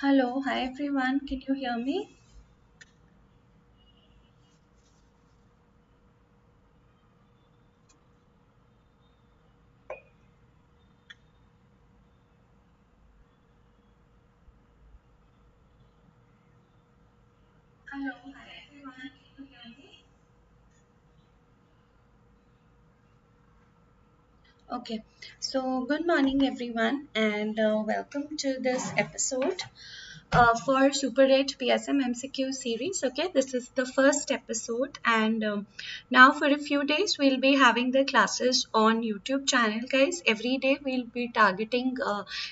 Hello, hi everyone. Can you hear me? Hello, hi everyone. Can you hear me? Okay, so good morning everyone, and welcome to this episode for Super 8 PSM MCQ series. Okay, this is the first episode, and now for a few days we'll be having the classes on YouTube channel, guys. Every day we'll be targeting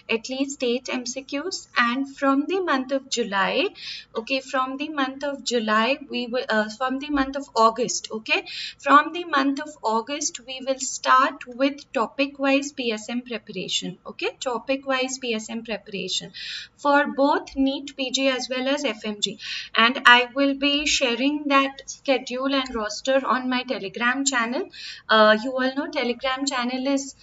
at least 8 MCQs, and from the month of July, okay, from the month of July we will from the month of August, okay, from the month of August we will start with topic wise PSM preparation, okay, topic wise PSM preparation for both NEETPG as well as FMG, and I will be sharing that schedule and roster on my Telegram channel. You all know Telegram channel is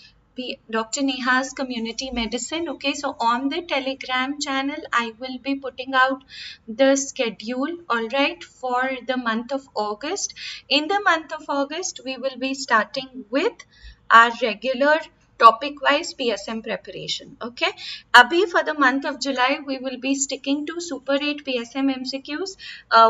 Dr. Neha's Community Medicine. Okay, so on the Telegram channel, I will be putting out the schedule, all right, for the month of August. In the month of August, we will be starting with our regular topic wise PSM preparation. Okay, Abhi, for the month of July, we will be sticking to Super 8 PSM MCQs,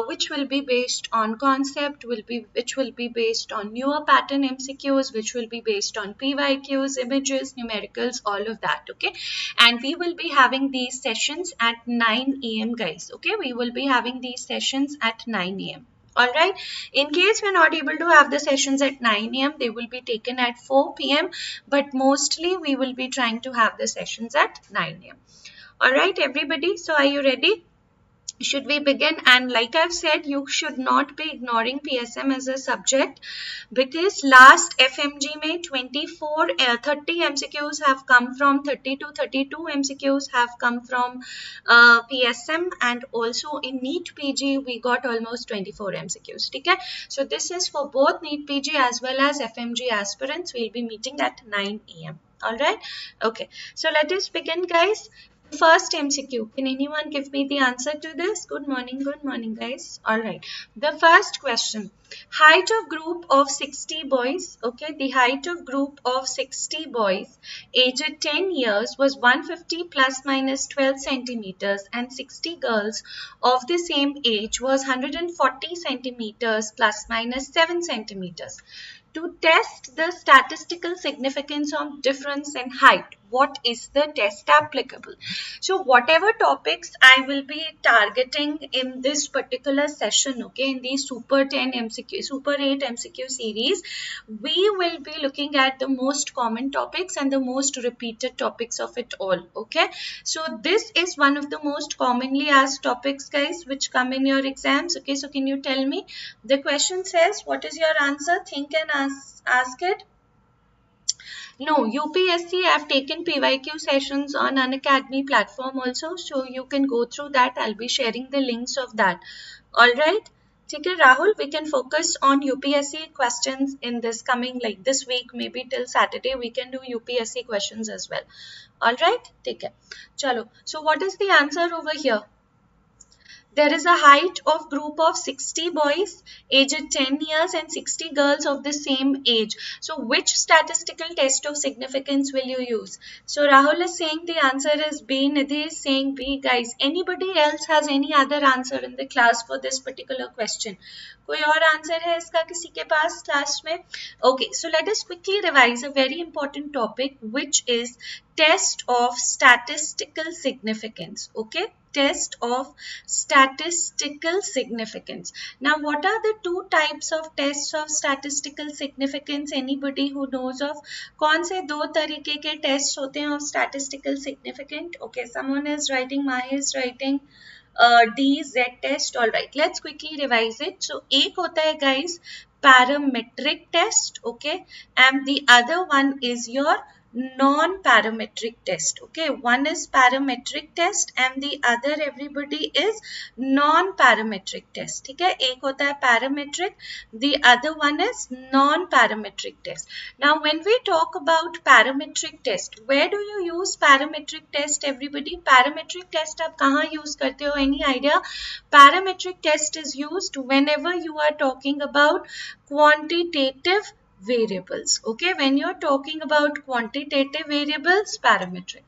which will be based on concept, which will be based on newer pattern MCQs, which will be based on PYQs, images, numericals, all of that. Okay, and we will be having these sessions at 9 a.m. guys. Okay, we will be having these sessions at 9 a.m. All right. In case we're not able to have the sessions at 9 a.m., they will be taken at 4 p.m. But mostly we will be trying to have the sessions at 9 a.m. All right, everybody. So are you ready? Should we begin? And like I've said, you should not be ignoring PSM as a subject, because last FMG May 30 MCQs have come from 30 to 32 MCQs have come from PSM, and also in NEET PG we got almost 24 MCQs. Okay, so this is for both NEET PG as well as FMG aspirants. We'll be meeting at 9 a.m. All right. Okay, so let us begin, guys. First MCQ. Can anyone give me the answer to this? Good morning, guys. All right. The first question. Height of group of 60 boys. Okay, the height of group of 60 boys aged 10 years was 150 plus minus 12 centimeters, and 60 girls of the same age was 140 centimeters plus minus 7 centimeters. To test the statistical significance of difference in height, what is the test applicable? So whatever topics I will be targeting in this particular session, okay, in the Super 10 MCQ, Super 8 MCQ series, we will be looking at the most common topics and the most repeated topics of it all. Okay, so this is one of the most commonly asked topics, guys, which come in your exams. Okay, so can you tell me? The question says, what is your answer? Think and ask it. No, UPSC, I've taken PYQ sessions on Unacademy platform also, so you can go through that. I'll be sharing the links of that. All right. Okay, Rahul, we can focus on UPSC questions in this coming, like this week, maybe till Saturday, we can do UPSC questions as well. All right, take care. Chalo. So what is the answer over here? There is a height of group of 60 boys aged 10 years and 60 girls of the same age. So which statistical test of significance will you use? So Rahul is saying the answer is B. Nidhi is saying B. Guys, anybody else has any other answer in the class for this particular question? कोई और answer है इसका किसी के पास class में? Okay, so let us quickly revise a very important topic, which is test of statistical significance. Okay, test of statistical significance. Now, what are the two types of tests of statistical significance? Anybody who knows of? कौन से दो तरीके के tests होते हैं of statistical significant? Okay, someone is writing, Mahi is writing D, Z test. All right, let's quickly revise it. So, एक होता है guys parametric test, okay, and the other one is your non-parametric test. Okay, one is parametric test and the other everybody is non-parametric test. ठीक है, एक होता है parametric, the other one is non-parametric test. Now when we talk about parametric test, where do you use parametric test everybody? Parametric test आप कहाँ use करते हो? Any idea? Parametric test is used whenever you are talking about quantitative variables. Okay, when you're talking about quantitative variables, parametric.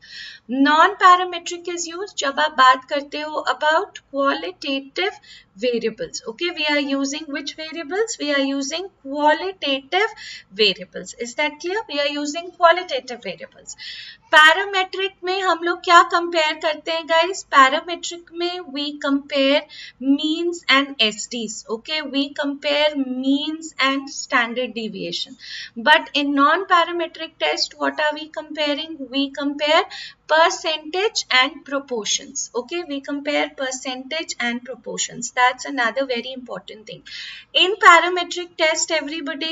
Non-parametric is used जब आप बात करते हो about qualitative variables. Okay, we are using which variables? We are using qualitative variables. Is that clear? We are using qualitative variables. Parametric में हम लोग क्या compare करते हैं गाइस? पैरामेट्रिक में we compare means and SDs. Okay, we compare means and standard deviation. But in non parametric test what are we comparing? We compare percentage and proportions. Okay, we compare percentage and proportions. That's another very important thing in parametric test everybody.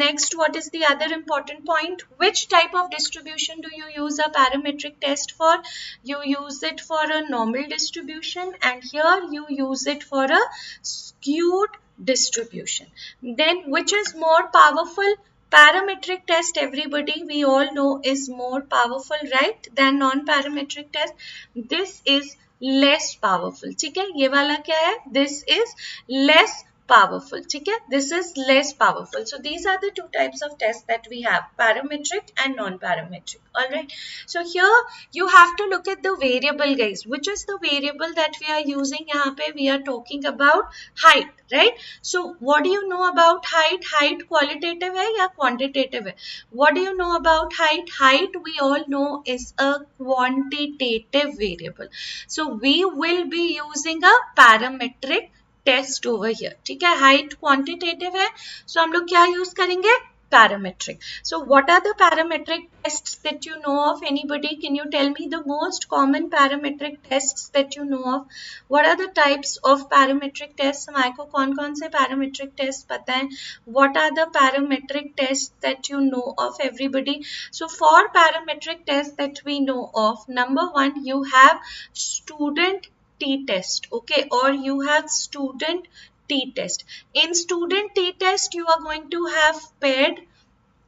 Next, what is the other important point? Which type of distribution do you use a parametric test for? You use it for a normal distribution and here you use it for a skewed distribution. Then which is more powerful? Parametric test everybody we all know is more powerful, right, than non-parametric test. This is less powerful. ठीक है, ये वाला क्या है? This is less powerful. ठीक है, this is less powerful. So these are the two types of tests that we have, parametric and non-parametric. All right, so here you have to look at the variable guys. Which is the variable that we are using? यहाँ पे we are talking about height, right? So what do you know about height? Height qualitative है या quantitative है? What do you know about height? Height we all know is a quantitative variable. So we will be using a parametric test over here. ठीक है, height quantitative है, सो हम लोग क्या use करेंगे? Parametric. So what are the parametric tests that you know of? Anybody, can you tell me the most common parametric tests that you know of? What are the types of parametric tests? हमारे को कौन कौन से parametric tests पता है? What are the parametric tests that you know of everybody? So for parametric tests that we know of, number one, you have student t-test. Okay, or you have student t-test. In student t-test you are going to have paired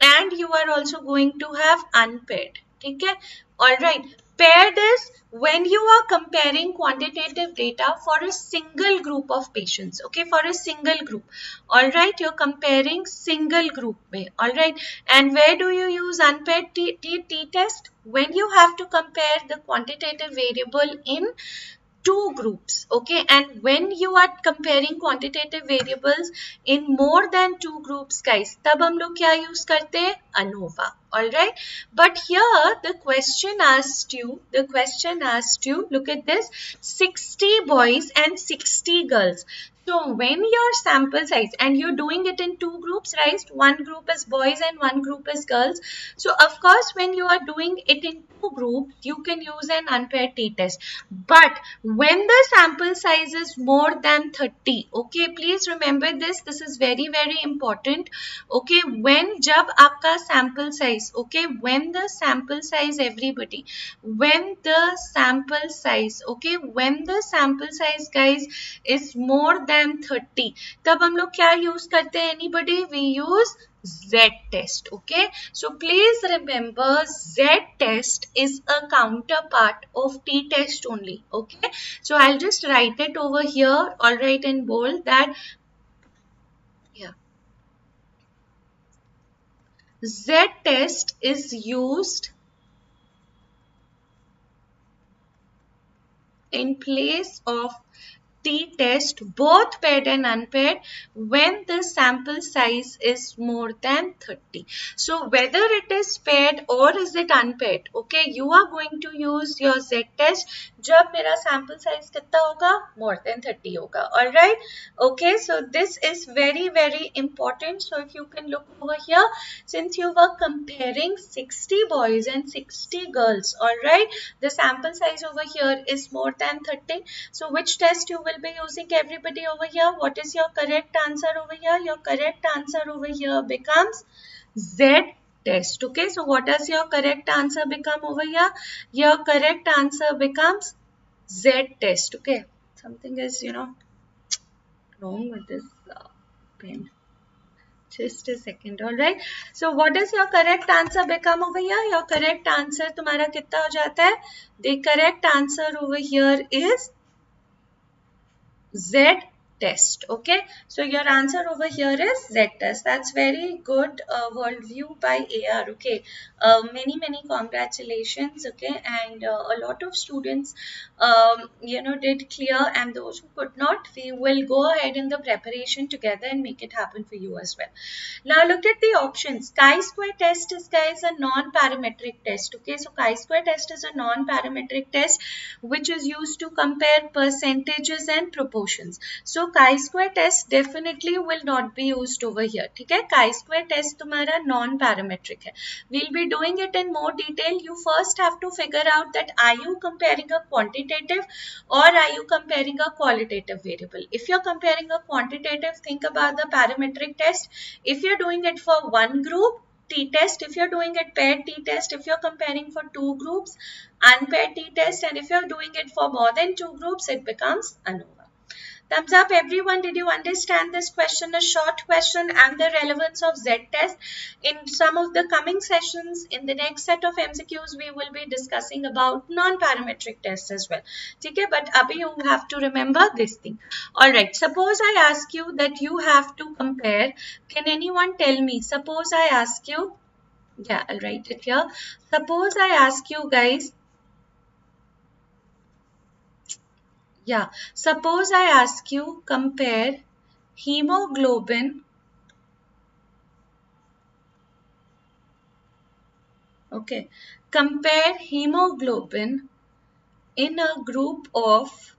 and you are also going to have unpaired. ठीक है, all right. Paired is when you are comparing quantitative data for a single group of patients. Okay, for a single group. All right, you're comparing single group में. All right, and where do you use unpaired t-test? When you have to compare the quantitative variable in two groups. Okay, and when you are comparing quantitative variables in more than two groups guys, तब हम लोग क्या use करते हैं? ANOVA. All right, but here the question asked you, look at this, 60 boys and 60 girls. So when your sample size, and you're doing it in two groups, right? One group is boys and one group is girls. So of course, when you are doing it in two groups, you can use an unpaired t-test. But when the sample size is more than 30, okay, please remember this. This is very, very important. Okay, when जब आपका sample size, okay, when the sample size everybody, when the sample size, okay, when the sample size guys is more than 30, तब हम लोग क्या use करते हैं? Anybody? We use Z test. Okay, so please remember Z test is a counterpart of T test only. Okay, so I'll just write it over here, all right, in bold, that yeah, Z test is used in place of t-test, both paired and unpaired, when the sample size is more than 30. So whether it is paired or is it unpaired, okay, you are going to use your z-test जब मेरा sample size कितना होगा? More than 30 होगा. Alright, okay, so this is very, very important. So if you can look over here, since you were comparing 60 boys and 60 girls, alright, the sample size over here is more than 30. So which test you will be using everybody over here? What is your correct answer over here? Your correct answer over here becomes Z test. Okay, so what does your correct answer become over here? Your correct answer becomes Z test. Okay, something is, wrong with this pen. Just a second. All right. So what does your correct answer become over here? Your correct answer तुम्हारा कितना हो जाता है? The correct answer over here is Z test. Okay, so your answer over here is Z test. That's very good worldview by AR. Okay, many congratulations. Okay, and a lot of students did clear, and those who could not, we will go ahead in the preparation together and make it happen for you as well. Now look at the options. Chi-square test is, guys, a non-parametric test. Okay, so chi-square test is a non-parametric test which is used to compare percentages and proportions. So chi-square test definitely will not be used over here. ठीक है, chi-square test तुम्हारा non-parametric है. We'll be doing it in more detail. You first have to figure out that are you comparing a quantitative or are you comparing a qualitative variable. If you're comparing a quantitative, think about the parametric test. If you're doing it for one group, t-test. If you're doing it paired t-test, if you're comparing for two groups, unpaired t-test, and if you're doing it for more than two groups, it becomes ANOVA. Thumbs up everyone. Did you understand this question? A short question and the relevance of Z-test. In some of the coming sessions, in the next set of MCQs, we will be discussing about non-parametric tests as well. Okay, but abhi you have to remember this thing. Alright, suppose I ask you that you have to compare. Can anyone tell me? Suppose I ask you, yeah, I'll write it here. Suppose I ask you guys, yeah, suppose I ask you compare hemoglobin, okay, compare hemoglobin in a group of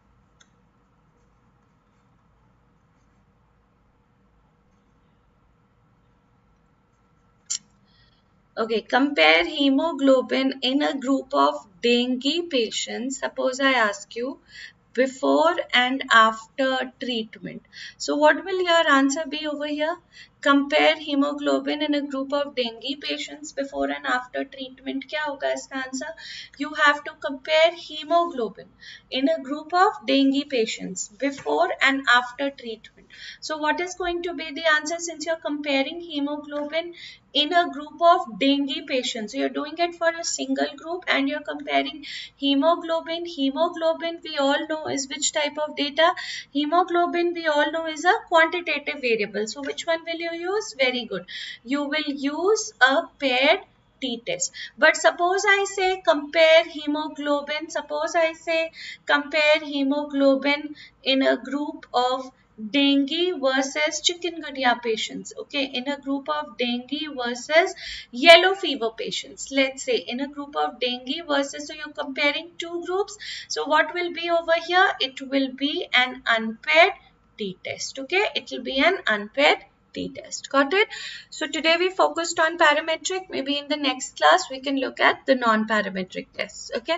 compare hemoglobin in a group of dengue patients. Suppose I ask you before and after treatment. So what will your answer be over here? Compare hemoglobin in a group of dengue patients before and after treatment. क्या होगा इसका answer? You have to compare hemoglobin in a group of dengue patients before and after treatment. So what is going to be the answer since you're comparing hemoglobin in a group of dengue patients? So you're doing it for a single group and you're comparing hemoglobin. Hemoglobin we all know is which type of data? Hemoglobin we all know is a quantitative variable. So which one will you use? Very good. You will use a paired t-test. But suppose I say compare hemoglobin. Suppose I say compare hemoglobin in a group of dengue versus chikungunya patients. Okay, in a group of dengue versus yellow fever patients. Let's say in a group of dengue versus, so you're comparing two groups. So what will be over here? It will be an unpaired t-test. Okay, it will be an unpaired t-test. Got it? So today we focused on parametric. Maybe in the next class we can look at the non-parametric tests. Okay.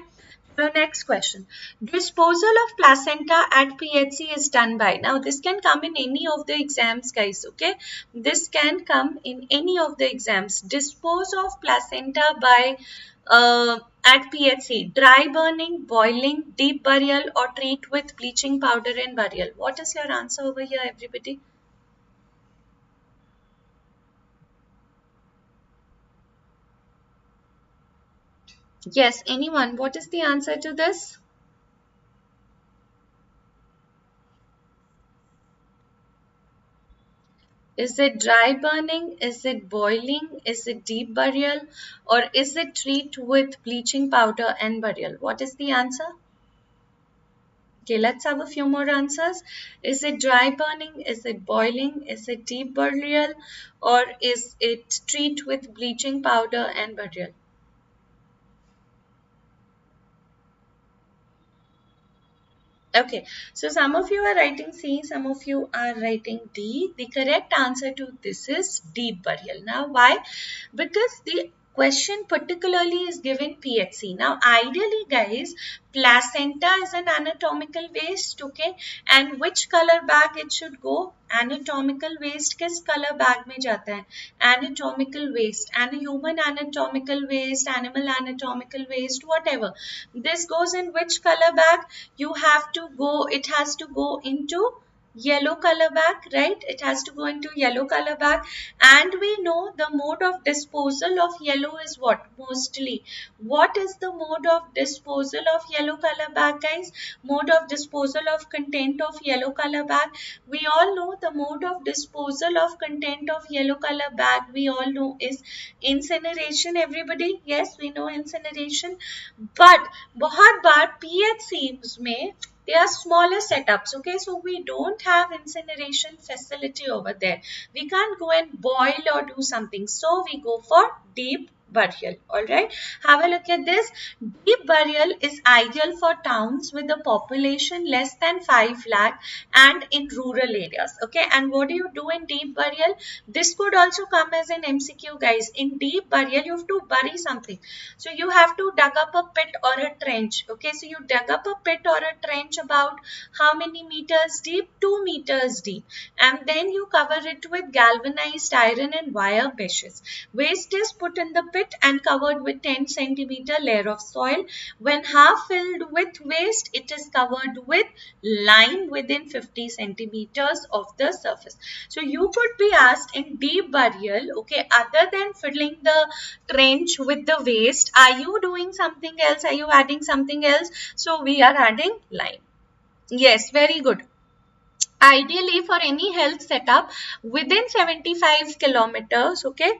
So next question. Disposal of placenta at PHC is done by. Now this can come in any of the exams, guys. Okay. This can come in any of the exams. Dispose of placenta by at PHC. Dry burning, boiling, deep burial, or treat with bleaching powder and burial. What is your answer over here, everybody? Yes, anyone? What is the answer to this? Is it dry burning? Is it boiling? Is it deep burial? Or is it treat with bleaching powder and burial? What is the answer? Okay, let's have a few more answers. Is it dry burning? Is it boiling? Is it deep burial? Or is it treat with bleaching powder and burial? Okay, so some of you are writing C, some of you are writing D. The correct answer to this is deep burial. Now, why? Because the question particularly is given PHC. Now, ideally, guys, placenta is an anatomical waste, okay? And which color bag it should go? Anatomical waste किस color bag में जाता है? Anatomical waste, and human anatomical waste, animal anatomical waste, whatever. This goes in which color bag? You have to go, it has to go into yellow color bag, right? It has to go into yellow color bag, and we know the mode of disposal of yellow is what? Mostly. What is the mode of disposal of yellow color bag, guys? Mode of disposal of content of yellow color bag. We all know the mode of disposal of content of yellow color bag, we all know, is incineration. Everybody, yes, we know incineration. But बहुत बार PHCs में they are smaller setups, okay? So we don't have incineration facility over there. We can't go and boil or do something. So we go for deep burial. All right, have a look at this. Deep burial is ideal for towns with a population less than 5 lakh and in rural areas. Okay, and what do you do in deep burial? This could also come as an MCQ, guys. In deep burial, you have to bury something. So you have to dug up a pit or a trench. Okay, so you dug up a pit or a trench about how many meters deep? 2 meters deep. And then you cover it with galvanized iron and wire meshes. Waste is put in the pit and covered with 10 centimeter layer of soil. When half filled with waste, it is covered with lime within 50 centimeters of the surface. So you could be asked in deep burial, okay, other than filling the trench with the waste, are you doing something else? Are you adding something else? So we are adding lime. Yes, very good. Ideally, for any health setup within 75 kilometers, okay,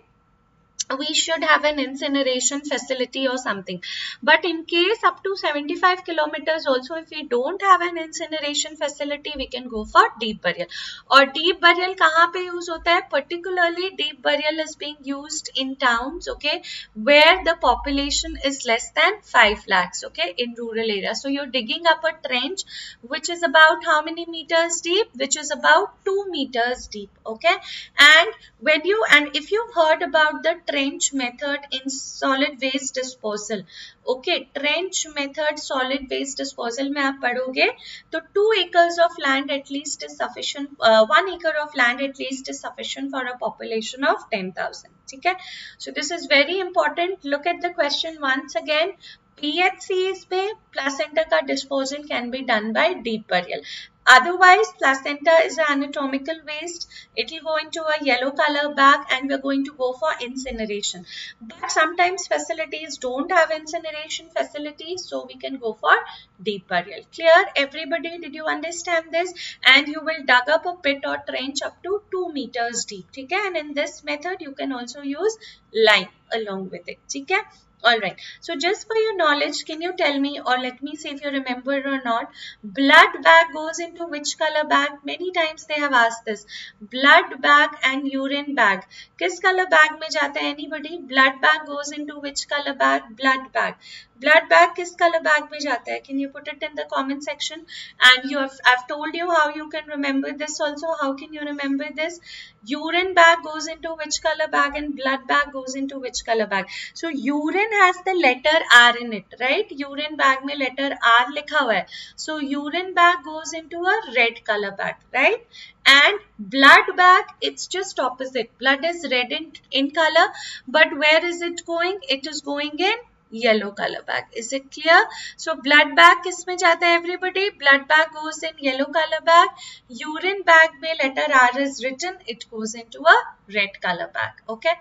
we should have an incineration facility or something. But in case up to 75 kilometers also, if we don't have an incineration facility, we can go for deep burial. Or deep burial कहाँ पे use होता है? Particularly deep burial is being used in towns, okay, where the population is less than 5 lakhs, okay, in rural areas. So you're digging up a trench which is about how many meters deep? Which is about 2 meters deep, okay. And if you've heard about the trench method in solid waste disposal, okay, trench method solid waste disposal में आप पढ़ोगे तो 2 acres of land at least is sufficient, 1 acre of land at least is sufficient for a population of 10,000. ठीक है? So this is very important. Look at the question once again. PHCs में placenta का disposal can be done by deep burial. Otherwise, placenta is an anatomical waste. It will go into a yellow color bag and we're going to go for incineration. But sometimes facilities don't have incineration facilities, so we can go for deep burial. Clear, everybody? Did you understand this? And you will dug up a pit or trench up to 2 meters deep. Okay? And in this method, you can also use lime along with it. Okay? Alright, so just for your knowledge, can you tell me or let me see if you remember or not, blood bag goes into which color bag? Many times they have asked this. Blood bag and urine bag. किस color bag में जाता है? Anybody? Blood bag goes into which color bag? Blood bag. Blood bag किस color bag में जाता है? Can you put it in the comment section? And I've told you how you can remember this also. How can you remember this? Urine bag goes into which color bag and blood bag goes into which color bag? So urine has the letter R in it, right? Urine bag में letter R लिखा हुआ है. So urine bag goes into a red color bag, right? And blood bag, it's just opposite. Blood is red in color, but where is it going? It is going in yellow color bag. Is it clear? So blood bag किस में जाता है everybody? Blood bag goes in yellow color bag. Urine bag में letter R is written. It goes into a red color bag. Okay.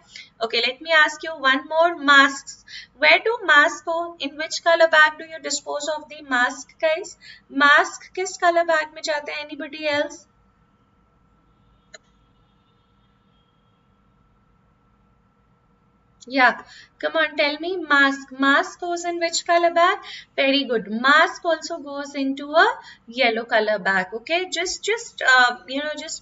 Okay. Let me ask you one more. Masks. Where do masks go? In which color bag do you dispose of the mask, guys? Mask किस color bag में जाता है? Anybody else? Yeah, come on, tell me. Mask. Mask goes in which color bag? Very good. Mask also goes into a yellow color bag. Okay, just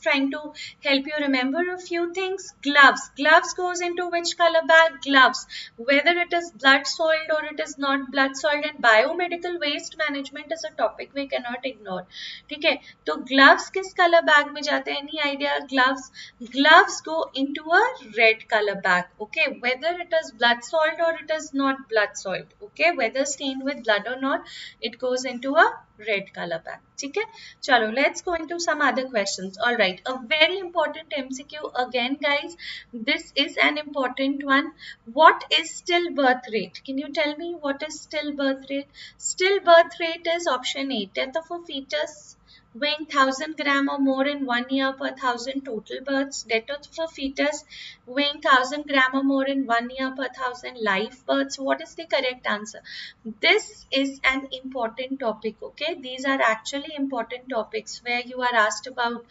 trying to help you remember a few things. Gloves. Gloves goes into which color bag? Gloves. Whether it is blood soiled or it is not blood soiled, and biomedical waste management is a topic we cannot ignore. ठीक है? तो gloves किस color bag में जाते हैं? Any idea? Gloves. Gloves go into a red color bag. Okay, whether it is blood salt or it is not blood salt. Okay, whether stained with blood or not, it goes into a red color bag. Okay, chalo, let's go into some other questions. All right, a very important MCQ again, guys. This is an important one. What is stillbirth rate? Can you tell me what is stillbirth rate? Stillbirth rate is option A, death of a fetus weighing 1000 gram or more in 1 year per 1000 total births, death of a fetus weighing 1000 gram or more in 1 year per 1000 live births. What is the correct answer? This is an important topic. Okay, these are actually important topics where you are asked about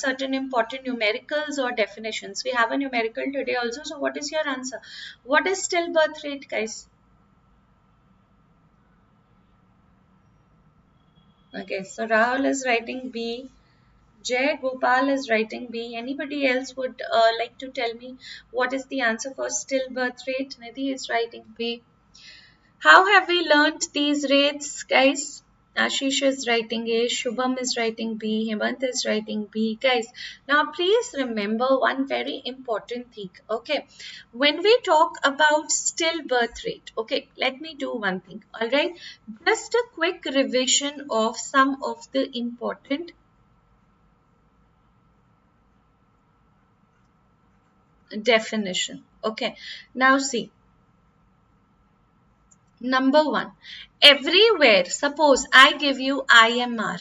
certain important numericals or definitions. We have a numerical today also. So what is your answer? What is stillbirth rate, guys? Okay, so Rahul is writing B. Jay Gopal is writing B. Anybody else would like to tell me what is the answer for stillbirth rate? Nidhi is writing B. How have we learnt these rates, guys? Ashish is writing A, Shubham is writing B, Hemant is writing B. Guys, now please remember one very important thing, okay? When we talk about stillbirth rate, okay, let me do one thing, all right? Just a quick revision of some of the important definition, okay? Now see. Number one, everywhere, suppose I give you IMR,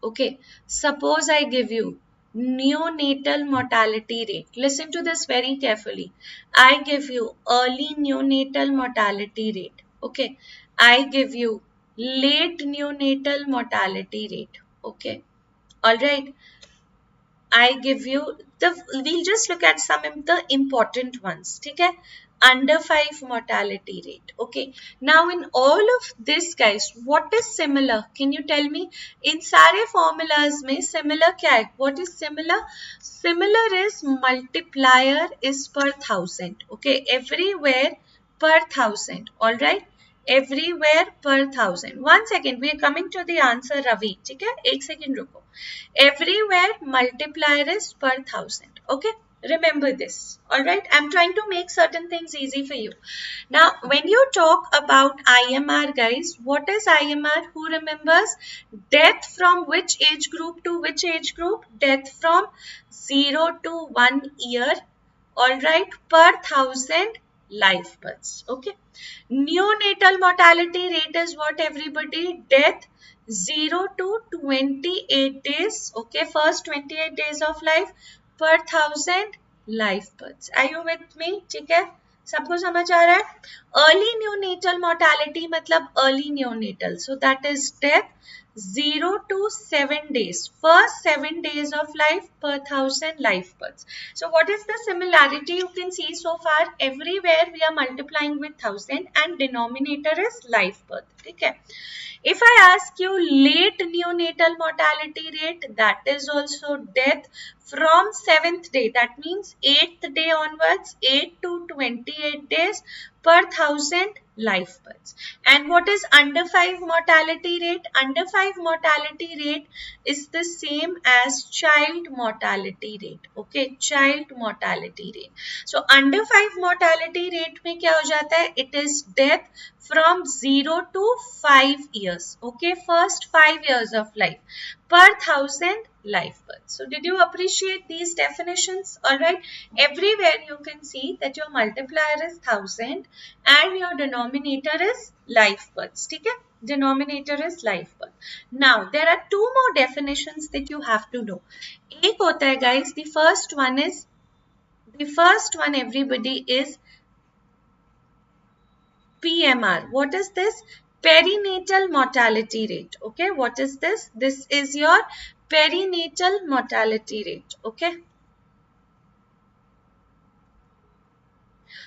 okay, suppose I give you neonatal mortality rate. Listen to this very carefully. I give you early neonatal mortality rate, okay. I give you late neonatal mortality rate, okay. All right. I give you we'll just look at some of the important ones. Okay, under 5 mortality rate. Okay, now in all of this, guys, what is similar? Can you tell me? In सारे formulas में similar क्या है? What is similar? Similar is multiplier is per thousand. Okay, everywhere per thousand. All right. Everywhere per thousand. 1 second, we are coming to the answer, Ravi. ठीक है, 1 second रुको. Everywhere multiplier is per thousand. Okay, remember this. All right, I'm trying to make certain things easy for you. Now, when you talk about IMR, guys, what is IMR? Who remembers? Death from which age group to which age group? Death from 0 to 1 year. All right, per thousand live births. Okay, neonatal mortality rate is what, everybody? Death 0 to 28 days. Okay, first 28 days of life per 1000 live births. Are you with me? ठीक है, सबको समझ आ रहा है? Early neonatal mortality मतलब early neonatal, so that is death 0 to 7 days. First 7 days of life per 1000 live births. So what is the similarity you can see so far? Everywhere we are multiplying with 1000 and denominator is live birth. Okay. If I ask you late neonatal mortality rate, that is also death from 7th day. That means 8th day onwards, 8 to 28 days per 1000 live births. And what is under 5 mortality rate? Under 5 mortality rate is the same as child mortality rate. Okay, child mortality rate. So under 5 mortality rate में क्या हो जाता है? It is death from 0 to 5 years. Okay, first 5 years of life per 1000 live births. So did you appreciate these definitions? All right. Everywhere you can see that your multiplier is 1000 and your denominator is live births. Okay? Denominator is live birth. Now there are two more definitions that you have to know. एक होता है, guys, the first one everybody is PMR. What is this? Perinatal mortality rate. Okay, what is this? This is your perinatal mortality rate. Okay.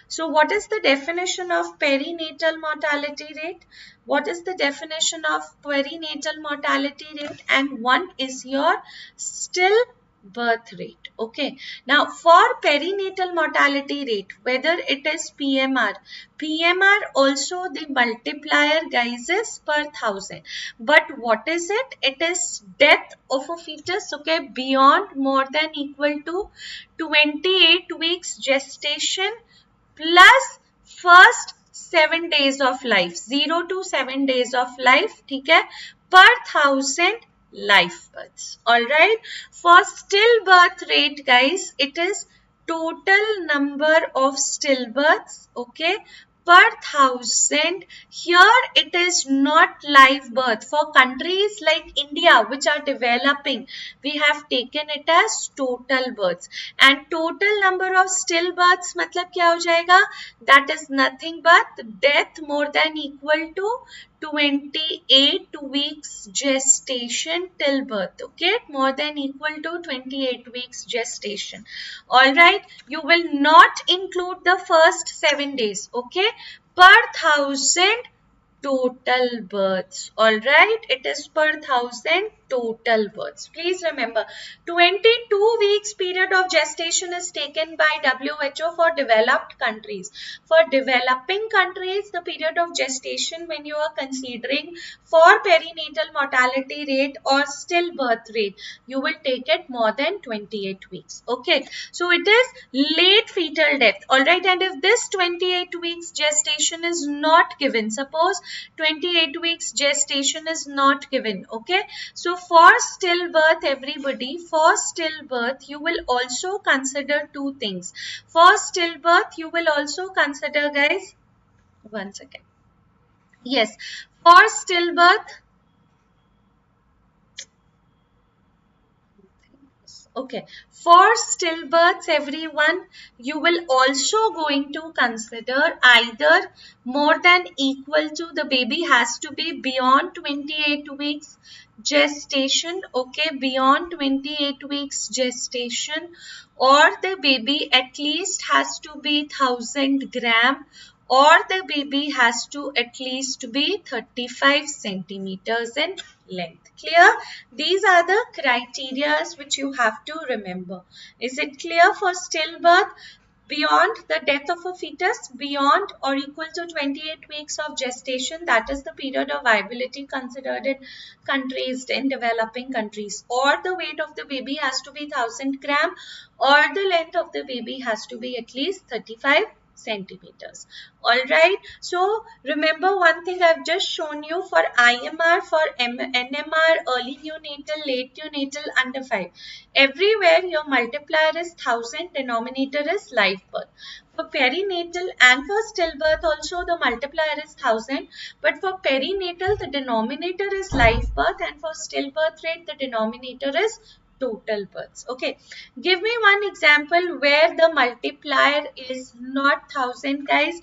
So what is the definition of perinatal mortality rate? What is the definition of perinatal mortality rate? And one is your stillbirth rate. Okay. Now for perinatal mortality rate, whether it is PMR also the multiplier, guys, is per 1000. But what is it? It is death of a fetus, okay, beyond more than equal to 28 weeks gestation plus first 7 days of life, 0 to 7 days of life, ठीक है, per 1000 life births. All right. For stillbirth rate, guys, it is total number of stillbirths, okay, per 1000. Here it is not live birth. For countries like India which are developing, we have taken it as total births, and total number of stillbirths मतलब क्या हो जाएगा? That is nothing but death more than equal to 28 weeks gestation till birth, okay, more than equal to 28 weeks gestation. All right, you will not include the first 7 days, okay, per 1000 total births. All right, it is per 1000 total births. Please remember, 22 weeks period of gestation is taken by WHO for developed countries. For developing countries, the period of gestation when you are considering for perinatal mortality rate or stillbirth rate, you will take it more than 28 weeks. Okay, so it is late fetal death. All right, and if this 28 weeks gestation is not given, suppose 28 weeks gestation is not given, okay, so for stillbirth, everybody, for stillbirth you will also consider two things. For stillbirth you will also consider, guys, one second, yes, for stillbirth, okay, for stillbirths, everyone, you will also going to consider either more than equal to, the baby has to be beyond 28 weeks gestation, okay, beyond 28 weeks gestation, or the baby at least has to be 1000 gram, or the baby has to at least be 35 centimeters in length. Clear? These are the criteria which you have to remember. Is it clear? For stillbirth, beyond the death of a fetus, beyond or equal to 28 weeks of gestation, that is the period of viability considered in countries, in developing countries, or the weight of the baby has to be 1000 gram, or the length of the baby has to be at least 35 centimeters. All right, so remember one thing I've just shown you for IMR, for NMR, early neonatal, late neonatal, under 5, everywhere your multiplier is 1000, denominator is live birth. For perinatal and for stillbirth also the multiplier is 1000, but for perinatal the denominator is live birth, and for stillbirth rate the denominator is total births. Okay, give me one example where the multiplier is not 1000, guys.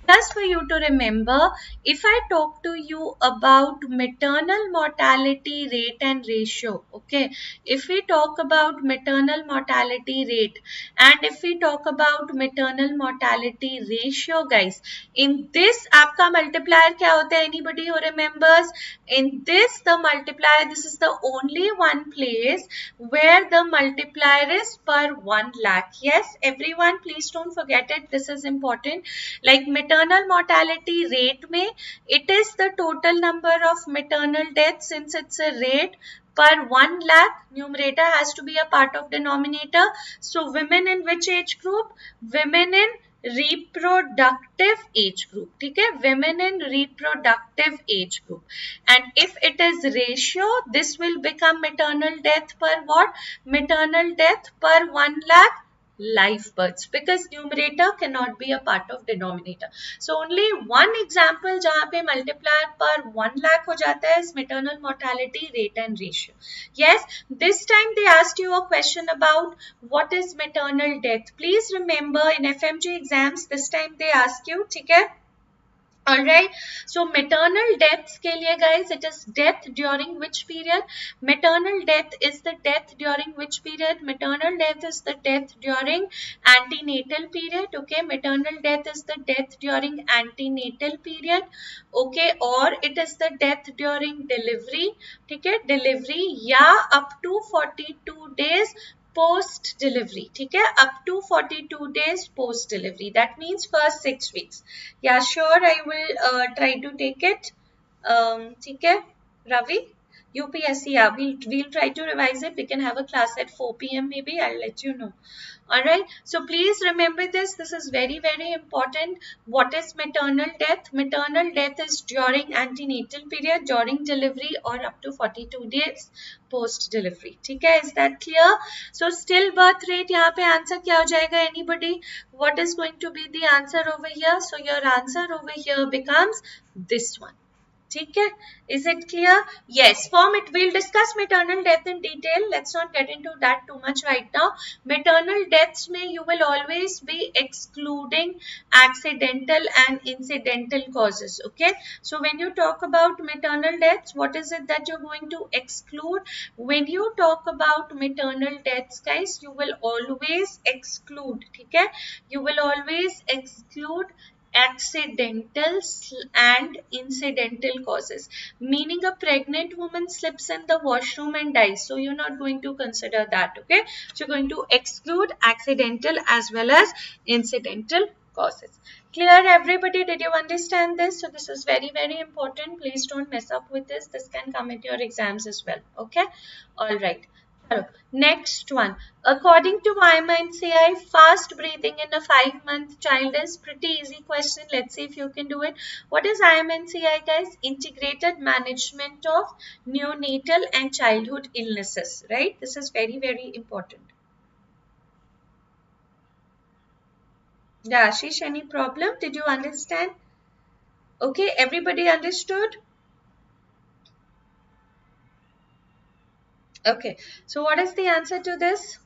Just for you to remember, if I talk to you about maternal mortality rate and ratio, okay, if we talk about maternal mortality rate and if we talk about maternal mortality ratio, guys, in this आपका multiplier क्या होता है? Anybody who remembers? In this the multiplier, this is the only one place where the multiplier is per 1 lakh. Yes, everyone, please don't forget it. This is important. Like maternal mortality rate में, it is the total number of maternal deaths. Since it's a rate per 1 lakh, numerator has to be a part of denominator. So women in which age group? Women in reproductive age group. ठीक है, women in reproductive age group. And if it is ratio, this will become maternal death per what? Maternal death per 1 lakh live births, because numerator cannot be a part of denominator. So only one example जहाँ पे multiplier per 1 lakh हो जाता है is maternal mortality rate and ratio. Yes, this time they asked you a question about what is maternal death. Please remember in FMG exams this time they ask you, ठीक है? Alright, so maternal deaths के लिए, guys, it is death during which period? Maternal death is the death during which period? Maternal death is the death during antenatal period. Okay, maternal death is the death during antenatal period. Okay, or it is the death during delivery. ठीक है, delivery या up to 42 days post delivery. ठीक है, up to 42 days post delivery, that means first 6 weeks. Yeah, sure, I will try to take it. ठीक है, Ravi, UPSC, yeah, we'll try to revise it. We can have a class at 4 p.m. maybe. I'll let you know. All right. So please remember this. This is very, very important. What is maternal death? Maternal death is during antenatal period, during delivery or up to 42 days post delivery. ठीक है? Is that clear? So still birth rate यहाँ पे answer क्या हो जाएगा? Anybody? What is going to be the answer over here? So your answer over here becomes this one. ठीक है? Is it clear? Yes. Form it. We'll discuss maternal death in detail. Let's not get into that too much right now. Maternal deaths में you will always be excluding accidental and incidental causes. Okay. So when you talk about maternal deaths, what is it that you're going to exclude? When you talk about maternal deaths, guys, you will always exclude. ठीक है? You will always exclude accidental and incidental causes, meaning a pregnant woman slips in the washroom and dies, so you're not going to consider that. Okay, so you're going to exclude accidental as well as incidental causes. Clear, everybody? Did you understand this? So this is very, very important. Please don't mess up with this. This can come in your exams as well. Okay, all right. Next one. According to IMNCI, fast breathing in a 5-month child is pretty easy question. Let's see if you can do it. What is IMNCI, guys? Integrated Management of Neonatal and Childhood Illnesses, right? This is very, very important. Yeah, Ashish, any problem? Did you understand? Okay, everybody understood? Okay, so what is the answer to this?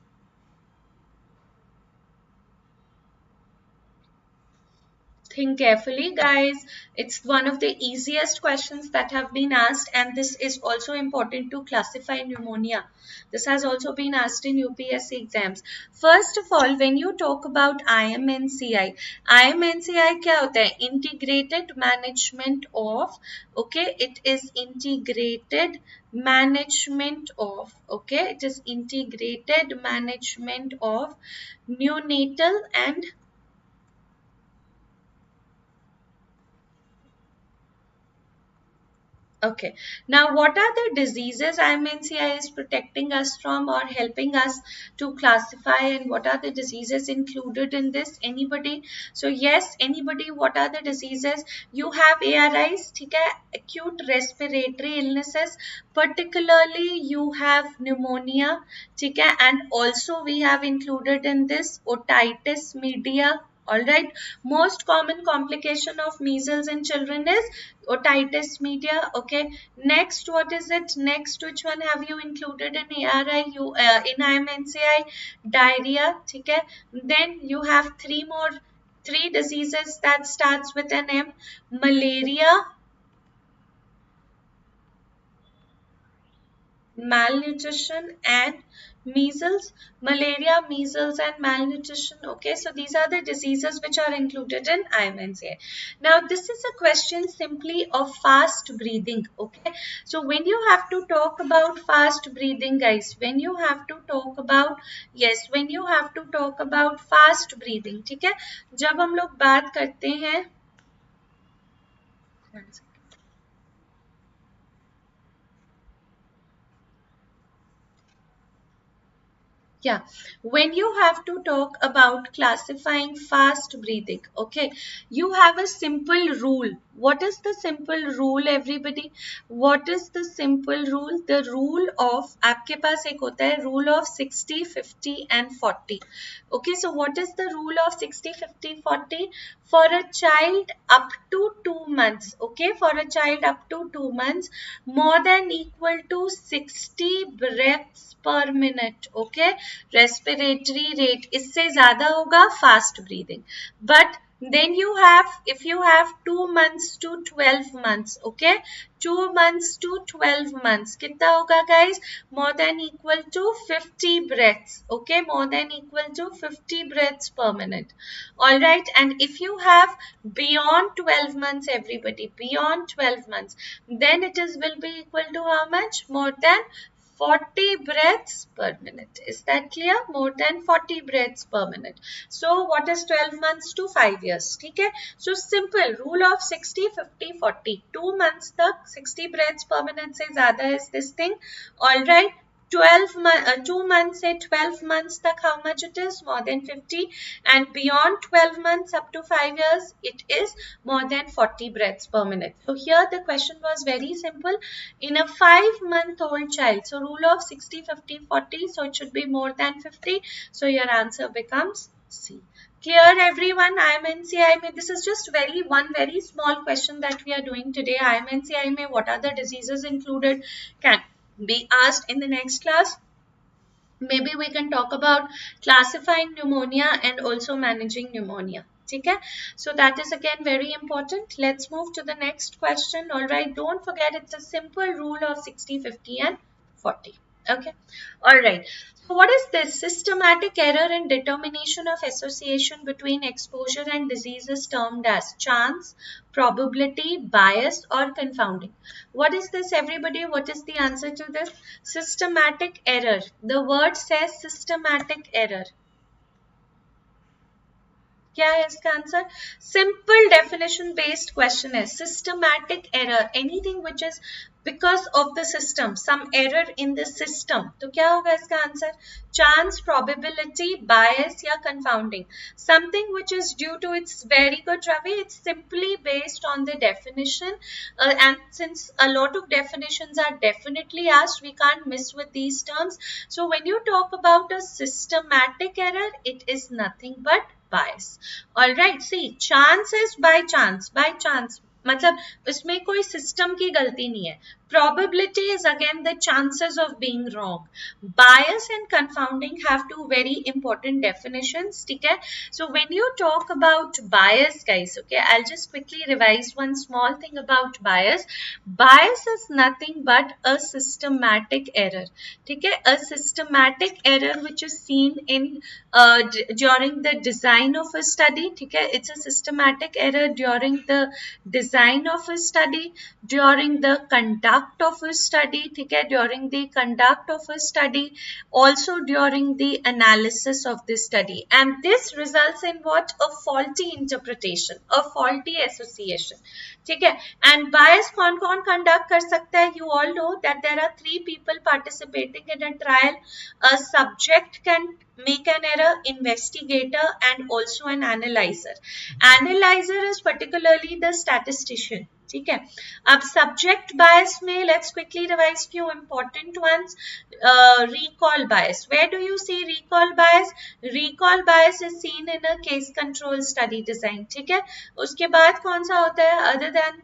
Think carefully, guys. It's one of the easiest questions that have been asked, and this is also important to classify pneumonia. This has also been asked in UPSC exams. First of all, when you talk about IMNCI, IMNCI क्या होता है? Integrated Management of, okay, it is integrated management of, okay, it is integrated management of neonatal and okay. Now, what are the diseases IMNCI is protecting us from or helping us to classify, and what are the diseases included in this? Anybody? So, yes, anybody, what are the diseases? You have ARIs, ठीक है? Acute respiratory illnesses, particularly you have pneumonia, ठीक है? And also we have included in this otitis media. All right. Most common complication of measles in children is otitis media. Okay. Next, what is it? Next, which one have you included in ARI? In IMNCI, diarrhea. Okay. Then you have three diseases that starts with an M: malaria, malnutrition, and measles. Malaria, measles, and malnutrition. Okay, so these are the diseases which are included in IMNCI. Now, this is a question simply of fast breathing. Okay, so when you have to talk about fast breathing, guys, when you have to talk about, yes, when you have to talk about fast breathing, ठीक है, जब हम लोग बात करते हैं, yeah, when you have to talk about classifying fast breathing, okay, you have a simple rule. What is the simple rule, everybody? What is the simple rule? The rule of, आपके पास एक होता है rule of 60, 50 and 40. Okay, so what is the rule of 60, 50, 40? For a child up to 2 months, okay, for a child up to 2 months, more than equal to 60 breaths per minute, okay, respiratory rate, इससे ज़्यादा होगा fast breathing. But then you have, if you have 2 months to 12 months, okay, 2 months to 12 months, कितना होगा guys? More than equal to 50 breaths, okay, more than equal to 50 breaths per minute. All right, and if you have beyond 12 months, everybody, beyond 12 months, then it is will be equal to how much? More than 40 breaths per minute. Is that clear? More than 40 breaths per minute. So what is 12 months to 5 years? Okay. So simple rule of 60, 50, 40. 2 months तक 60 breaths per minute से ज़्यादा है this thing. All right. 2 months से 12 months तक how much it is? More than 50, and beyond 12 months up to 5 years it is more than 40 breaths per minute. So here the question was very simple. In a 5-month-old child, so rule of 60, 50, 40, so it should be more than 50. So your answer becomes C. Clear everyone? IMNC, IMA. This is just one very small question that we are doing today. IMNC, IMA. What are the diseases included? Can be asked in the next class. Maybe we can talk about classifying pneumonia and also managing pneumonia. Okay, so that is again very important. Let's move to the next question. All right, don't forget it's a simple rule of 60, 50 and 40. Okay, all right. So what is this? Systematic error in determination of association between exposure and disease is termed as chance, probability, bias or confounding. What is this everybody? What is the answer to this? Systematic error. The word says systematic error. क्या है इसका answer? Simple definition based question है. Systematic error, anything which is because of the system, some error in the system. तो क्या होगा इसका answer? Chance, probability, bias या confounding. Something which is due to, it's very good Ravi, it's simply based on the definition, and since a lot of definitions are definitely asked, we can't miss with these terms. So when you talk about a systematic error, it is nothing but bias. All right, see, chance is by chance मतलब इसमें कोई system की गलती नहीं है. Probability is again the chances of being wrong. Bias and confounding have two very important definitions. ठीक है? So when you talk about bias, guys, okay, I'll just quickly revise one small thing about bias. Bias is nothing but a systematic error. ठीक है? A systematic error which is seen in during the design of a study. ठीक है? It's a systematic error during the design of a study, during the conduct of a study, ठीक है? During the conduct of a study, also during the analysis of the study, and this results in what? A faulty interpretation, a faulty association. ठीक है? And bias कौन conduct कर सकता है? You all know that there are 3 people participating in a trial. A subject can make an error, investigator and also an analyzer. Analyzer is particularly the statistician. ठीक है? अब subject bias में let's quickly revise few important ones. recall bias. Where do you see recall bias? Recall bias is seen in a case control study design. ठीक है? उसके बाद कौन सा होता है? Other than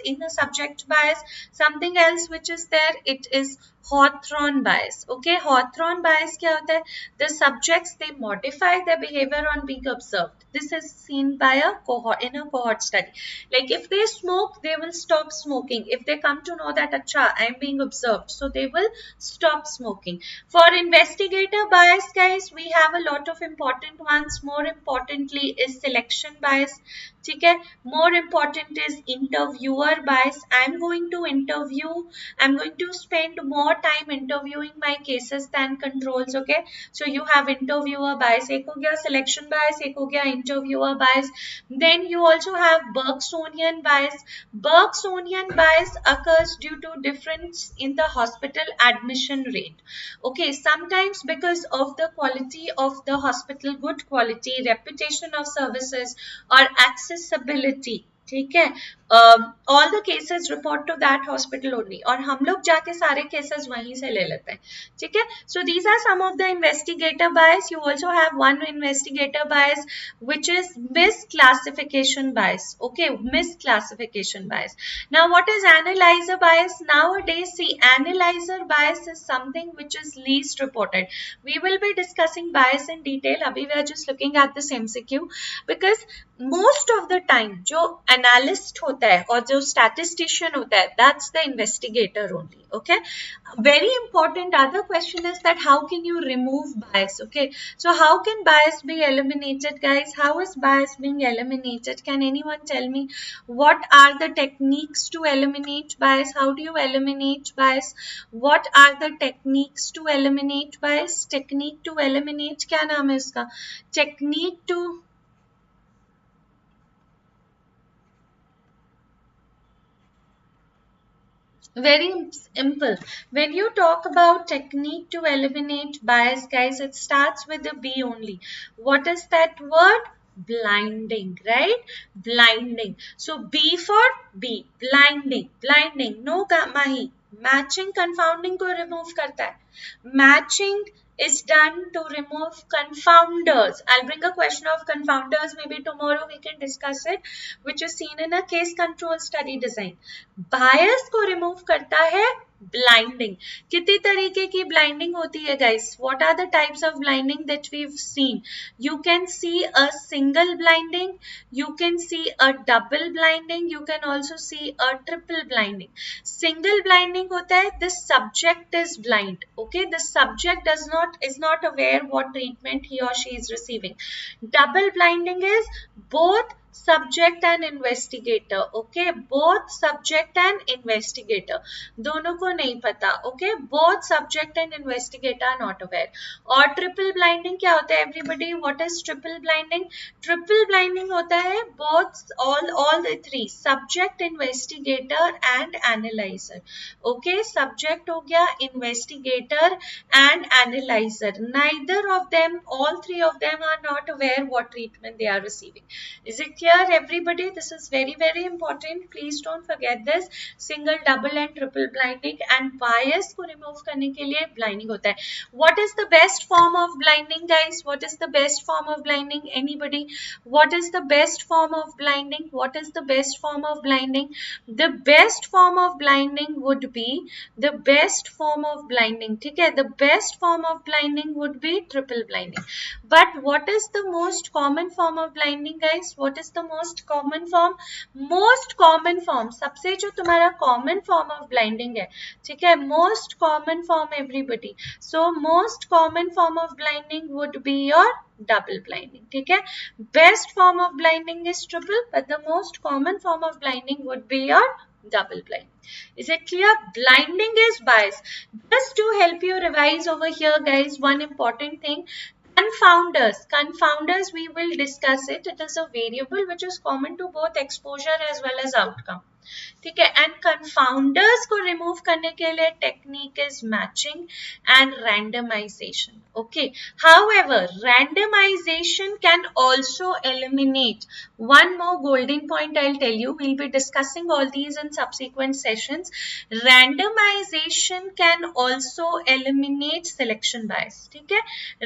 in the subject bias, something else which is there, it is Hawthorne bias. Okay, Hawthorne bias क्या होता है? The subjects, they modify their behavior on being observed. This is seen by a cohort, in a cohort study. Like if they smoke, they will stop smoking. If they come to know that acha, I am being observed, so they will stop smoking. For investigator bias, guys, we have a lot of important ones. More importantly is selection bias. ठीक है? More important is interviewer bias. I am going to interview, I am going to spend more time interviewing my cases than controls. Okay, so you have interviewer bias, एक हो गया selection bias, एक हो गया interviewer bias. Then you also have Bergsonian bias. Bergsonian bias occurs due to difference in the hospital admission rate. Okay, sometimes because of the quality of the hospital, good quality, reputation of services or accessibility. ठीक है? All the cases report to that hospital only, और हम लोग जाके सारे cases वहीं से ले लेते हैं. ठीक है? So these are some of the investigator bias. You also have one investigator bias which is misclassification bias. Okay, misclassification bias. Now what is analyzer bias? Nowadays, see, analyzer bias is something which is least reported. We will be discussing bias in detail. Abhi we are just looking at this MCQ because most of the time जो analyst होते होता है और जो statistician होता है, that's the investigator only. Okay, very important other question is that how can you remove bias? Okay, so how can bias be eliminated, guys? How is bias being eliminated? Can anyone tell me what are the techniques to eliminate bias? How do you eliminate bias? What are the techniques to eliminate bias? Technique to eliminate, क्या नाम है इसका? Technique to very simple. When you talk about technique to eliminate bias, guys, it starts with the B only. What is that word? Blinding, right? Blinding. So B for B, blinding, blinding. No mahi. Matching confounding को remove करता है. Matching is done to remove confounders. I'll bring a question of confounders. Maybe tomorrow we can discuss it, which is seen in a case control study design. Bias को remove करता है blinding. कितनी तरीके की blinding होती है, guys? What are the types of blinding that we've seen? You can see a single blinding, you can see a double blinding, you can also see a triple blinding. Single blinding होता है the subject is blind. Okay, the subject is not aware what treatment he or she is receiving. Double blinding is both subject and investigator. Okay, both subject and investigator दोनों को नहीं पता. Okay, both subject and investigator are not aware. और triple blinding क्या होता है everybody? What is triple blinding? Triple blinding होता है both all the three subject, investigator and analyzer. Okay, subject हो गया, investigator and analyzer. Neither of them, all three of them are not aware what treatment they are receiving. Is it clear everybody? This is very very important. Please don't forget this. Single, double and triple blinding and bias को remove करने के लिए blinding होता है. What is the best form of blinding, guys? What is the best form of blinding? Anybody? What is the best form of blinding? What is the best form of blinding? The best form of blinding would be the best form of blinding. ठीक है? The best form of blinding would be triple blinding. But what is the most common form of blinding, guys? What is the most common form? Most common form. सबसे जो तुम्हारा common form of blinding है, ठीक है? Most common form, everybody. So most common form of blinding would be your double blinding. ठीक है? Best form of blinding is triple, but the most common form of blinding would be your double blinding. Is it clear? Blinding is bias. Just to help you revise over here, guys, one important thing. Confounders we will discuss it. It is a variable which is common to both exposure as well as outcome. ठीक है? And confounders को remove करने के लिए technique is matching and randomization. Okay. However, randomization can also eliminate one more golden point. I'll tell you. We'll be discussing all these in subsequent sessions. Randomization can also eliminate selection bias. ठीक है?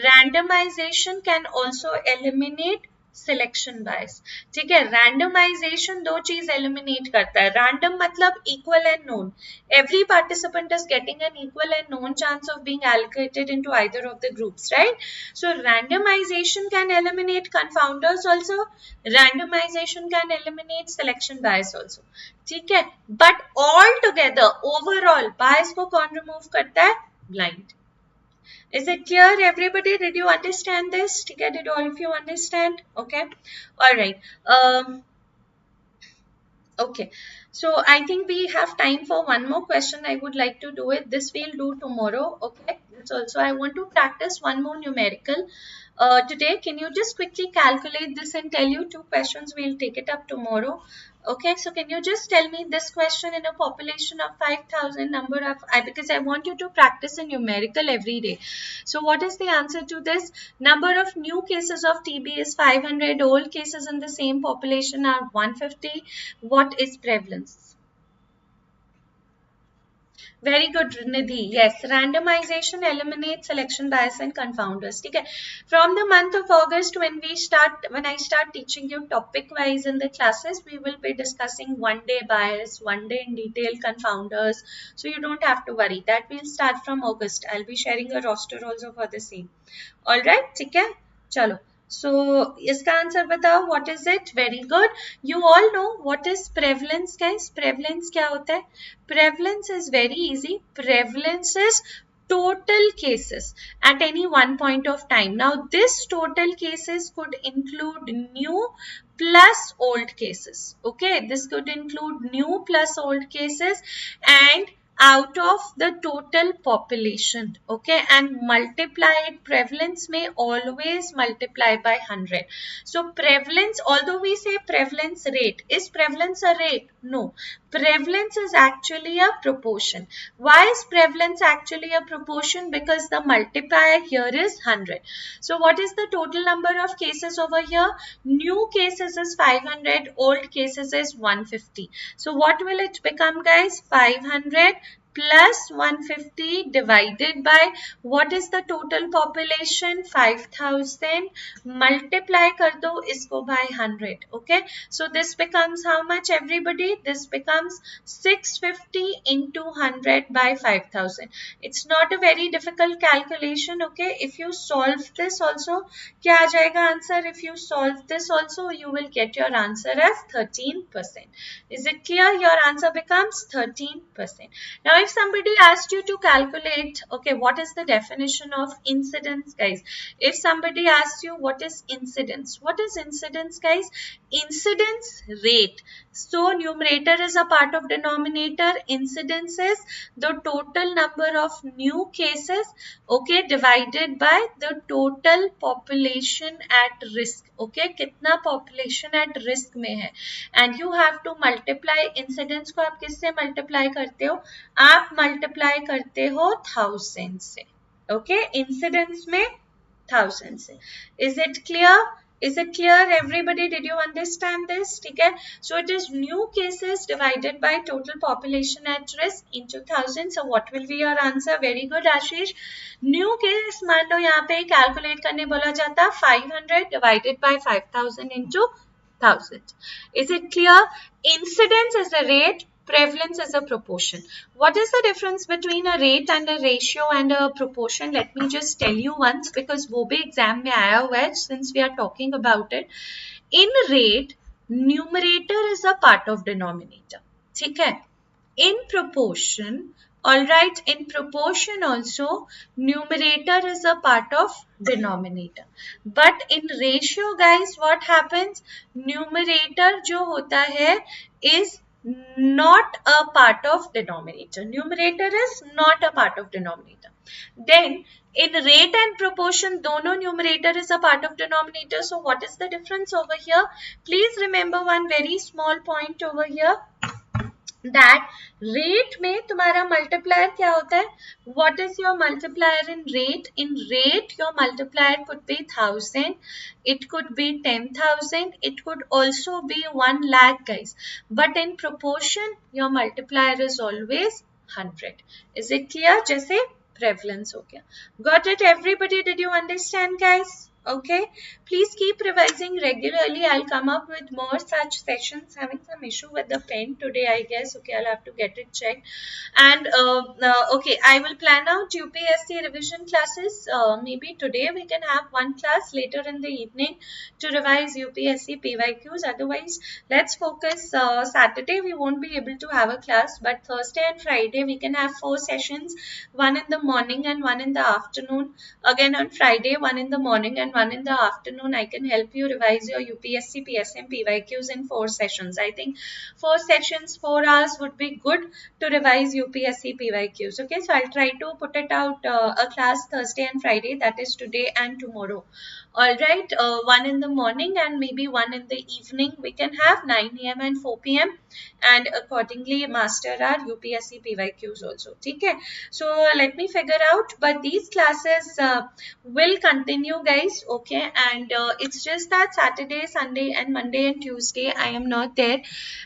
Randomization can also eliminate selection bias. ठीक है? Randomisation दो चीज eliminate करता है. Random मतलब equal and known. Every participant is getting an equal and known chance of being allocated into either of the groups, right? So randomization can eliminate confounders also. Randomization can eliminate selection bias also. ठीक है? But all together overall bias को कौन remove करता है? Blind. Is it clear, everybody? Did you understand this? Did all of you understand? Okay. All right. Okay. So I think we have time for one more question. I would like to do it. This we'll do tomorrow. Okay. That's also I want to practice one more numerical. Today, can you just quickly calculate this and tell you two questions? We'll take it up tomorrow. Okay, so can you just tell me this question in a population of 5,000 number of, because I want you to practice a numerical every day. So what is the answer to this? Number of new cases of TB is 500. Old cases in the same population are 150. What is prevalence? Very good, Nidhi. Yes, randomization eliminates selection bias and confounders. ठीक है? From the month of August, when I start teaching you topic wise in the classes, we will be discussing one day bias, one day in detail confounders. So you don't have to worry. That will start from August. I'll be sharing a roster also for the same. All right, ठीक है? चलो. So इसका answer बताओ, what is it? Very good. You all know what is prevalence, guys. Prevalence क्या होता है? Prevalence is very easy. Prevalence is total cases at any one point of time. Now this total cases could include new plus old cases. Okay, this could include new plus old cases and out of the total population. Okay, and multiplied, prevalence may always multiply by 100. So prevalence, although we say prevalence rate, is prevalence a rate? No, prevalence is actually a proportion. Why is prevalence actually a proportion? Because the multiplier here is 100. So what is the total number of cases over here? New cases is 500, old cases is 150. So what will it become, guys? 500 plus 150 divided by what is the total population? 5000. Multiply kar do isko by 100. Okay, so this becomes how much, everybody? This becomes 650 into 100 by 5000. It's not a very difficult calculation. Okay, if you solve this also, kya aa jayega answer? If you solve this also, you will get your answer as 13%. Is it clear? Your answer becomes 13%. Now if somebody asked you to calculate, okay, what is the definition of incidence, guys? If somebody asks you what is incidence, what is incidence, guys? Incidence rate. So numerator is a part of denominator. Incidence is the total number of new cases, okay, divided by the total population at risk. Okay, कितना population at risk में है, and you have to multiply. incidence को आप किससे multiply करते हो? आप multiply करते हो 1000 से. Okay, incidence में 1000 से. Is it clear? Is it clear, everybody? Did you understand this? ठीक है. So it is new cases divided by total population at risk into 1000. So what will be your answer? Very good, Ashish. New case मान लो यहाँ पे calculate करने बोला जाता, 500 divided by 5000 into 1000. Is it clear? Incidence is a rate, prevalence is a proportion. What is the difference between a rate and a ratio and a proportion? Let me just tell you once, because वो भी exam में आया हुआ है, since we are talking about it. In rate, numerator is a part of denominator. ठीक है? In proportion, all right, in proportion also, numerator is a part of denominator. But in ratio, guys, what happens? Numerator जो होता है is not a part of denominator. Numerator is not a part of denominator. Then in rate and proportion, dono numerator is a part of denominator. So what is the difference over here? Please remember one very small point over here, that rate में तुम्हारा multiplier क्या होता है? What is your multiplier in rate? In rate, your multiplier could be 1000, it could be 10,000, it could also be 1 lakh, guys. But in proportion, your multiplier is always 100. Is it clear? जैसे prevalence हो गया. Got it, everybody? Did you understand, guys? Okay, please keep revising regularly. I'll come up with more such sessions. Having some issue with the pen today, I guess. Okay, I'll have to get it checked. And okay, I will plan out UPSC revision classes. Maybe today we can have one class, later in the evening to revise UPSC PYQs. Otherwise, let's focus. Saturday we won't be able to have a class, but Thursday and Friday we can have 4 sessions, one in the morning and one in the afternoon. Again on Friday, one in the morning and one in the afternoon. I can help you revise your UPSC PSM PYQs in 4 sessions. I think 4 sessions, 4 hours would be good to revise UPSC PYQs. Okay, so I'll try to put it out a class Thursday and Friday, that is today and tomorrow. Alright, one in the morning and maybe one in the evening. We can have 9 AM and 4 PM, and accordingly master our UPSC PYQs also. Okay, so let me figure out, but these classes will continue, guys. Okay, and it's just that Saturday, Sunday and Monday and Tuesday I am not there.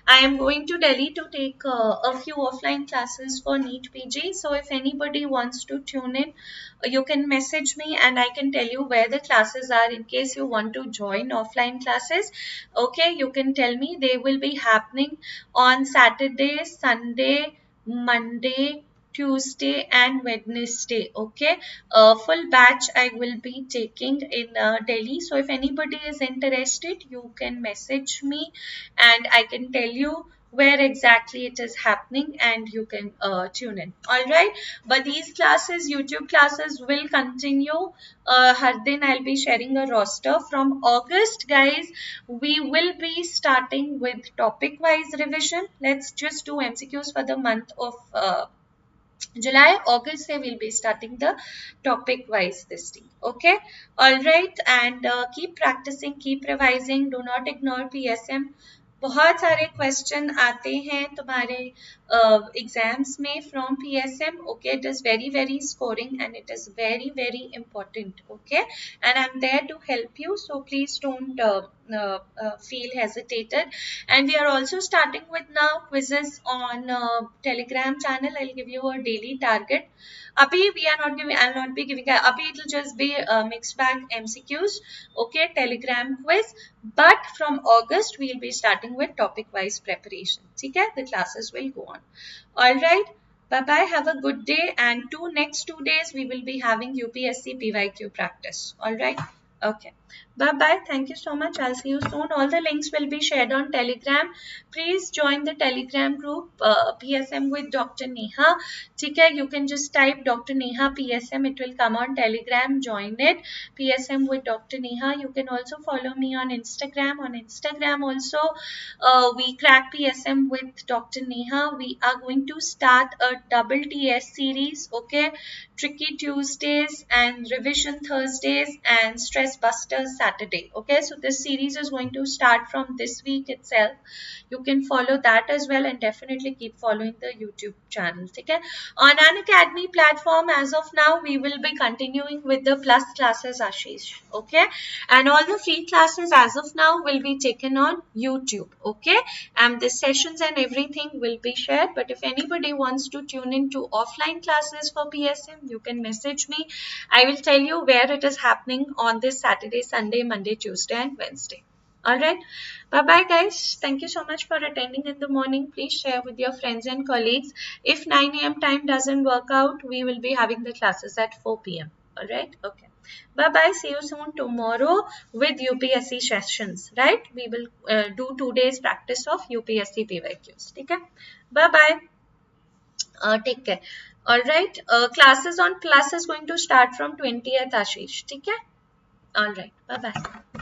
I am going to Delhi to take a few offline classes for NEETPG. So if anybody wants to tune in, you can message me and I can tell you where the classes are in case you want to join offline classes. Okay, you can tell me. They will be happening on Saturday, Sunday, Monday, Tuesday and Wednesday. Okay, full batch I will be taking in Delhi. So if anybody is interested, you can message me and I can tell you where exactly it is happening and you can tune in. All right, but these classes, YouTube classes, will continue. Har din I'll be sharing a roster. From August, guys, we will be starting with topic wise revision. Let's just do MCQs for the month of July. August se we'll be starting the topic wise this thing. Okay, all right, and keep practicing, keep revising, do not ignore PSM. बहुत सारे question आते हैं तुम्हारे exams में from PSM. Okay, it is very very scoring and it is very very important. Okay, and I am there to help you, so please don't feel hesitated. And we are also starting with now quizzes on Telegram channel. I'll give you a daily target. Abhi we are not giving, I'll not be giving, abhi it will just be mixed bag MCQs. Okay, Telegram quiz. But from August we'll be starting with topic wise preparation. Okay, the classes will go on. All right, bye bye, have a good day. And next 2 days we will be having UPSC PYQ practice. All right, okay, bye bye, thank you so much, I'll see you soon. All the links will be shared on Telegram. Please join the Telegram group, PSM with Dr. Neha. Okay, you can just type Dr. Neha PSM, it will come on Telegram. Join it, PSM with Dr. Neha. You can also follow me on Instagram. On Instagram also, we crack PSM with Dr. Neha. We are going to start a double TS series. Okay, tricky Tuesdays and revision Thursdays and stress busters Saturday. Okay, so this series is going to start from this week itself. You can follow that as well, and definitely keep following the YouTube channel. Okay, on an academy platform, as of now we will be continuing with the plus classes, Ashish. Okay, and all the free classes as of now will be taken on YouTube. Okay, and the sessions and everything will be shared. But if anybody wants to tune in to offline classes for PSM, you can message me. I will tell you where it is happening on this Saturday, Sunday, Monday, Tuesday and Wednesday. All right, bye bye guys, thank you so much for attending in the morning. Please share with your friends and colleagues. If 9 a.m. time doesn't work out, we will be having the classes at 4 p.m. all right, okay, bye bye, see you soon tomorrow with UPSC sessions. Right, we will do 2 days practice of UPSC PYQs. Okay, bye bye, take care. All right, classes on plus is going to start from 20th, Ashish. Okay, all right, bye bye.